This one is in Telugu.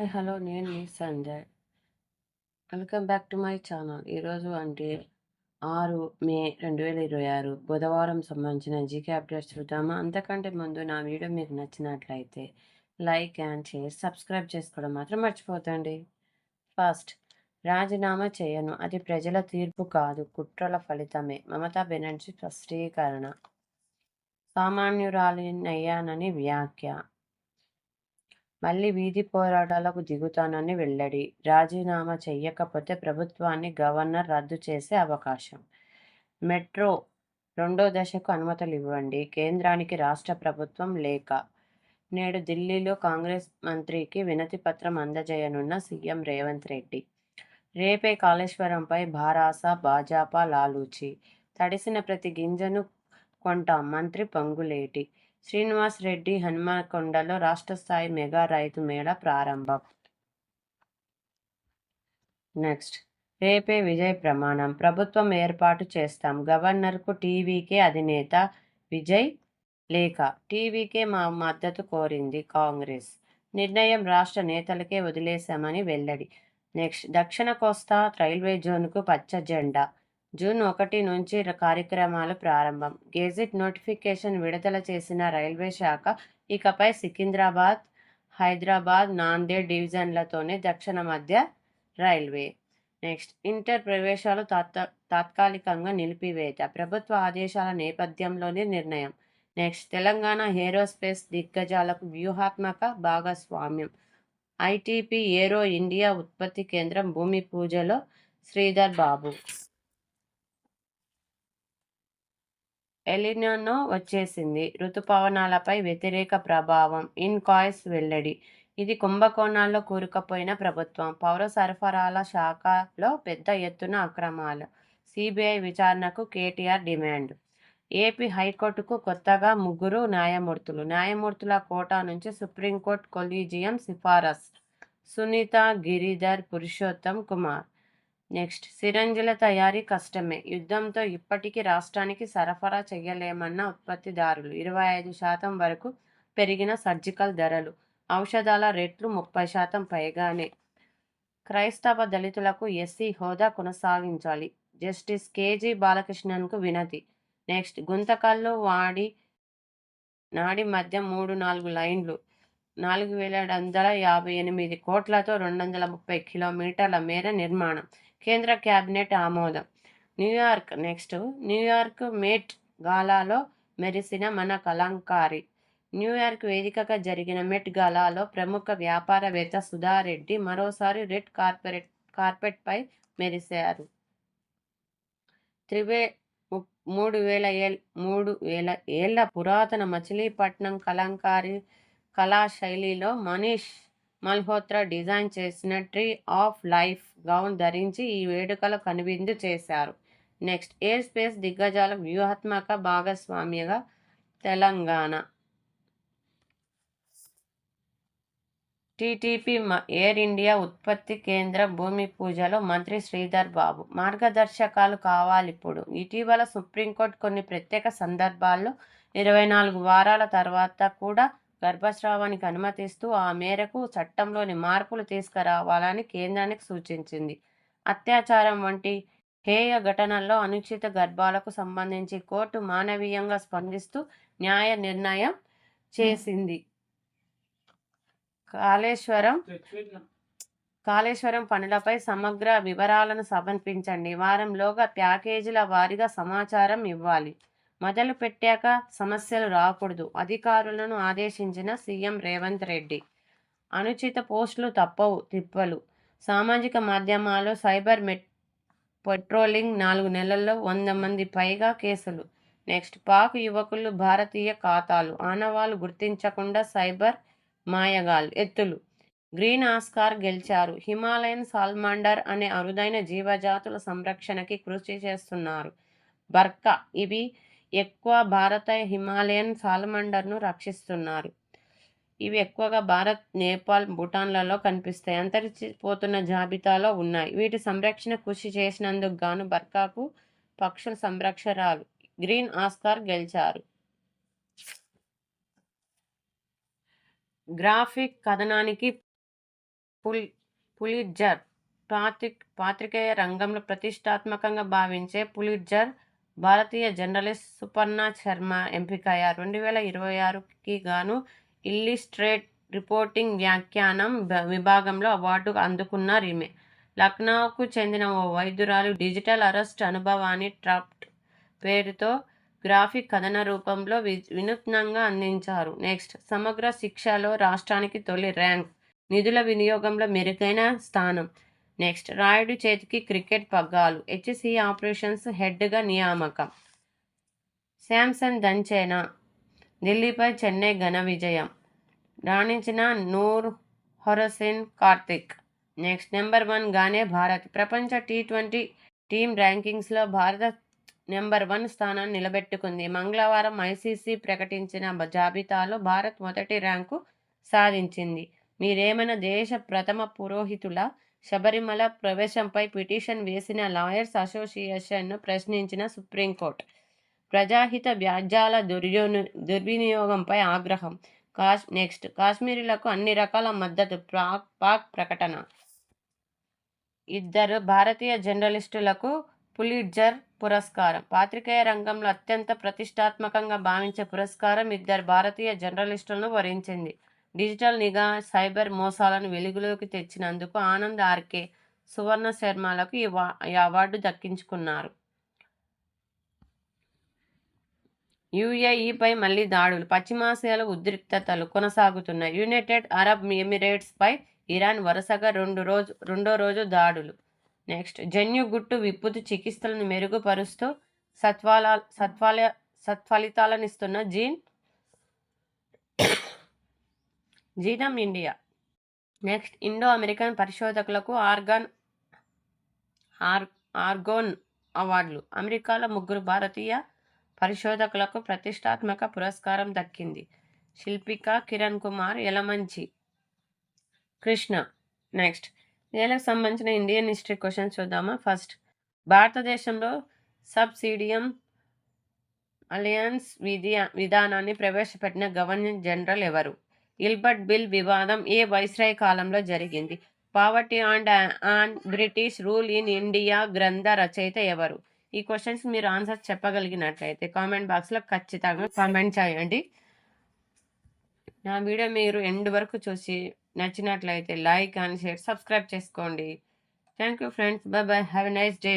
హాయ్! హలో! నేను మీ Sanjay. Welcome back to my channel. ఈరోజు 6 మే 2026 బుధవారం సంబంధించిన జీకే అప్డేట్స్ చూద్దామా? అంతకంటే ముందు నా వీడియో మీకు నచ్చినట్లయితే లైక్ అండ్ షేర్, సబ్స్క్రైబ్ చేసుకోవడం మాత్రం మర్చిపోకండి. ఫస్ట్, రాజీనామా చేయను. అది ప్రజల తీర్పు కాదు, కుట్రల ఫలితమే. మమతా బెనర్జీ స్పష్టీకరణ. సామాన్యురాలినయ్యానని వ్యాఖ్య. మళ్లీ వీధి పోరాటాలకు దిగుతానని వెల్లడి. రాజీనామా చెయ్యకపోతే ప్రభుత్వాన్ని గవర్నర్ రద్దు చేసే అవకాశం. మెట్రో రెండో దశకు అనుమతులివ్వండి. కేంద్రానికి రాష్ట్ర ప్రభుత్వం లేఖ. నేడు ఢిల్లీలో కాంగ్రెస్ మంత్రికి వినతి పత్రం అందజేయనున్న సీఎం రేవంత్ రెడ్డి. రేపే కాళేశ్వరంపై భారాస, భాజపా లాలూచి. తడిసిన ప్రతి గింజను కొంటాం మంత్రి పొంగులేటి. శ్రీనివాస్ రెడ్డి హన్మకొండలో రాష్ట్ర స్థాయి మెగా రైతు మేళా ప్రారంభం. నెక్స్ట్, రేపే విజయ్ ప్రమాణం. ప్రభుత్వం ఏర్పాటు చేస్తాం. గవర్నర్కు టీవీకే అధినేత విజయ్ లేఖ. టీవీకే మా మద్దతు కోరింది కాంగ్రెస్. నిర్ణయం రాష్ట్ర నేతలకే వదిలేశామని వెల్లడి. నెక్స్ట్, దక్షిణ కోస్తా రైల్వే జోన్కు పచ్చ జెండా. జూన్ 1 నుంచి కార్యక్రమాలు ప్రారంభం. గెజిట్ నోటిఫికేషన్ విడుదల చేసిన రైల్వే శాఖ ఇకపై సికింద్రాబాద్, హైదరాబాద్, నాందేడ్ డివిజన్లతోనే దక్షిణ మధ్య రైల్వే. నెక్స్ట్, ఇంటర్ ప్రవేశాలు తాత్కాలికంగా నిలిపివేత. ప్రభుత్వ ఆదేశాల నేపథ్యంలోనే నిర్ణయం. నెక్స్ట్, తెలంగాణ ఏరోస్పేస్ దిగ్గజాలకు వ్యూహాత్మక భాగస్వామ్యం. ఐటీపీ ఏరో ఇండియా ఉత్పత్తి కేంద్రం భూమి పూజలో శ్రీధర్ బాబు. ఎలినో వచ్చేసింది. రుతుపవనాలపై వ్యతిరేక ప్రభావం. ఇన్కాయిస్ వెల్లడి. ఇది కుంభకోణాల్లో కూరుకుపోయిన ప్రభుత్వం. పౌర సరఫరాల శాఖలో పెద్ద ఎత్తున అక్రమాలు. సిబిఐ విచారణకు కేటీఆర్ డిమాండ్. ఏపీ హైకోర్టుకు కొత్తగా 3 న్యాయమూర్తులు. న్యాయమూర్తుల కోటా నుంచి సుప్రీంకోర్టు కొలీజియం సిఫారసు. సునీత, గిరిధర్, పురుషోత్తం కుమార్. నెక్స్ట్, సిరంజిల తయారీ కష్టమే. యుద్ధంతో ఇప్పటికీ రాష్ట్రానికి సరఫరా చేయలేమన్న ఉత్పత్తిదారులు. 25% వరకు పెరిగిన సర్జికల్ ధరలు. ఔషధాల రేట్లు 30% పైగానే. క్రైస్తవ దళితులకు ఎస్సీ హోదా కొనసాగించాలి. జస్టిస్ కేజీ బాలకృష్ణన్కు వినతి. నెక్స్ట్, గుంతకల్లు నాడి మధ్య 3-4 లైన్లు. 4,758 కోట్లతో 230 కిలోమీటర్ల మేర నిర్మాణం. కేంద్ర కేబినెట్ ఆమోదం. న్యూయార్క్. నెక్స్ట్, న్యూయార్క్ మెట్ గాలాలో మెరిసిన మన కలంకారి. న్యూయార్క్ వేదికగా జరిగిన మెట్ గాలాలో ప్రముఖ వ్యాపారవేత్త సుధారెడ్డి మరోసారి రెడ్ కార్పెట్పై మెరిశారు. 3,000 ఏళ్ల పురాతన మచిలీపట్నం కలంకారీ కళాశైలిలో మనీష్ మల్హోత్రా డిజైన్ చేసిన ట్రీ ఆఫ్ లైఫ్ గౌన్ ధరించి ఈ వేడుకలో కనువిందు చేశారు. నెక్స్ట్, ఎయిర్ స్పేస్ దిగ్గజాల వ్యూహాత్మక భాగస్వామ్యగా తెలంగాణ. టీటీపీ ఎయిర్ ఇండియా ఉత్పత్తి కేంద్రం భూమి పూజలో మంత్రి శ్రీధర్ బాబు. మార్గదర్శకాలు కావాలిప్పుడు. ఇటీవల సుప్రీంకోర్టు కొన్ని ప్రత్యేక సందర్భాల్లో 24 వారాల తర్వాత కూడా గర్భస్రావానికి అనుమతిస్తూ ఆ మేరకు చట్టంలోని మార్పులు తీసుకురావాలని కేంద్రానికి సూచించింది. అత్యాచారం వంటి హేయ ఘటనల్లో అనుచిత గర్భాలకు సంబంధించి కోర్టు మానవీయంగా స్పందిస్తూ న్యాయ నిర్ణయం చేసింది. కాళేశ్వరం పనులపై సమగ్ర వివరాలను సమర్పించండి. వారంలోగా ప్యాకేజీల వారీగా సమాచారం ఇవ్వాలి. మొదలు పెట్టాక సమస్యలు రాకూడదు. అధికారులను ఆదేశించిన సీఎం రేవంత్ రెడ్డి. అనుచిత పోస్టులు తప్పవు తిప్పలు. సామాజిక మాధ్యమాల్లో సైబర్ పెట్రోలింగ్. 4 నెలల్లో 100 మంది పైగా కేసులు. నెక్స్ట్, పాక్ యువకులు భారతీయ ఖాతాలు. ఆనవాళ్లు గుర్తించకుండా సైబర్ మాయగాళ్లు ఎత్తులు. గ్రీన్ ఆస్కార్ గెలిచారు. హిమాలయన్ సాల్మాండర్ అనే అరుదైన జీవజాతుల సంరక్షణకి కృషి చేస్తున్నారు బర్కా. ఇవి ఎక్కువ భారత హిమాలయన్ సాల్మాండర్ను రక్షిస్తున్నారు. ఇవి ఎక్కువగా భారత్, నేపాల్, భూటాన్లలో కనిపిస్తాయి. అంతరించిపోతున్న జాబితాలో ఉన్నాయి. వీటి సంరక్షణ కృషి చేసినందుకు గాను బర్కాకు పక్షుల సంరక్షకురాలు గ్రీన్ ఆస్కార్ గెలిచారు. గ్రాఫిక్ కథనానికి పుల్ పులిట్జర్ పాత్రికేయ రంగంలో ప్రతిష్టాత్మకంగా భావించే పులిట్జర్ భారతీయ జర్నలిస్ట్ సుపర్ణ శర్మ ఎంపికయ్యారు. 2026కి గాను ఇల్లిస్ట్రేట్ రిపోర్టింగ్ వ్యాఖ్యానం విభాగంలో అవార్డు అందుకున్నారు ఈమె. లక్నోకు చెందిన ఓ వైద్యురాలు డిజిటల్ అరెస్ట్ అనుభవాన్ని ట్రాప్డ్ పేరుతో గ్రాఫిక్ కథన రూపంలో వినూత్నంగా అందించారు. నెక్స్ట్, సమగ్ర శిక్షలో రాష్ట్రానికి తొలి ర్యాంక్, నిధుల వినియోగంలో మెరుగైన స్థానం. నెక్స్ట్, రాయుడు చేతికి క్రికెట్ పగ్గాలు, హెచ్సిఏ ఆపరేషన్స్ హెడ్గా నియామకం. శాంసన్ దంచేనా, ఢిల్లీపై చెన్నై ఘన విజయం, రాణించిన నూర్ హొరసిన్ కార్తిక్. నెక్స్ట్, నెంబర్ 1 గానే భారత్, ప్రపంచ T20 టీమ్ ర్యాంకింగ్స్లో భారత్ నెంబర్ 1 స్థానాన్ని నిలబెట్టుకుంది. మంగళవారం ఐసీసీ ప్రకటించిన జాబితాలో భారత్ మొదటి ర్యాంకు సాధించింది. మీరేమైనా దేశ ప్రథమ పురోహితుల శబరిమల ప్రవేశంపై పిటిషన్ వేసిన లాయర్స్ అసోసియేషన్ను ప్రశ్నించిన సుప్రీంకోర్టు. ప్రజాహిత వ్యాజ్యాల దుర్వినియోగంపై ఆగ్రహం. నెక్స్ట్, కాశ్మీరీలకు అన్ని రకాల మద్దతు, పాక్ ప్రకటన. 2 భారతీయ జర్నలిస్టులకు పులిట్జర్ పురస్కారం. పాత్రికేయ రంగంలో అత్యంత ప్రతిష్టాత్మకంగా భావించే పురస్కారం 2 భారతీయ జర్నలిస్టులను వరించింది. డిజిటల్ నిఘా, సైబర్ మోసాలను వెలుగులోకి తెచ్చినందుకు ఆనంద్ ఆర్కే, సువర్ణ శర్మలకు ఈ అవార్డు దక్కించుకున్నారు. యుఏఈపై మళ్లీ దాడులు, పశ్చిమాసియాలో ఉద్రిక్తతలు కొనసాగుతున్నాయి. యునైటెడ్ అరబ్ ఎమిరేట్స్పై ఇరాన్ వరుసగా రెండో రోజు దాడులు. నెక్స్ట్, జన్యుగుట్టు విప్పుతూ చికిత్సలను మెరుగుపరుస్తూ సత్ఫలితాలనిస్తున్న జీనమ్ ఇండియా. నెక్స్ట్, ఇండో అమెరికన్ పరిశోధకులకు ఆర్గోన్ అవార్డులు. అమెరికాలో 3 భారతీయ పరిశోధకులకు ప్రతిష్టాత్మక పురస్కారం దక్కింది. శిల్పిక, కిరణ్ కుమార్, యలమంచి కృష్ణ. నెక్స్ట్, నేలకు సంబంధించిన ఇండియన్ హిస్టరీ క్వశ్చన్స్ చూద్దామా. ఫస్ట్, భారతదేశంలో సబ్సిడియం అలయన్స్ విధానాన్ని ప్రవేశపెట్టిన గవర్నర్ జనరల్ ఎవరు? గిల్బర్ట్ బిల్ వివాదం ఏ వైస్రాయ్ కాలంలో జరిగింది? Poverty and British rule in India గ్రంథ రచయిత ఎవరు? ఈ క్వశ్చన్స్ మీరు ఆన్సర్ చెప్పగలిగినట్లయితే కామెంట్ బాక్స్లో ఖచ్చితంగా కామెంట్ చేయండి. నా వీడియో మీరు ఎండ్ వరకు చూసి నచ్చినట్లయితే లైక్ అండ్ షేర్, సబ్స్క్రైబ్ చేసుకోండి. Thank you friends, by by, have a nice day.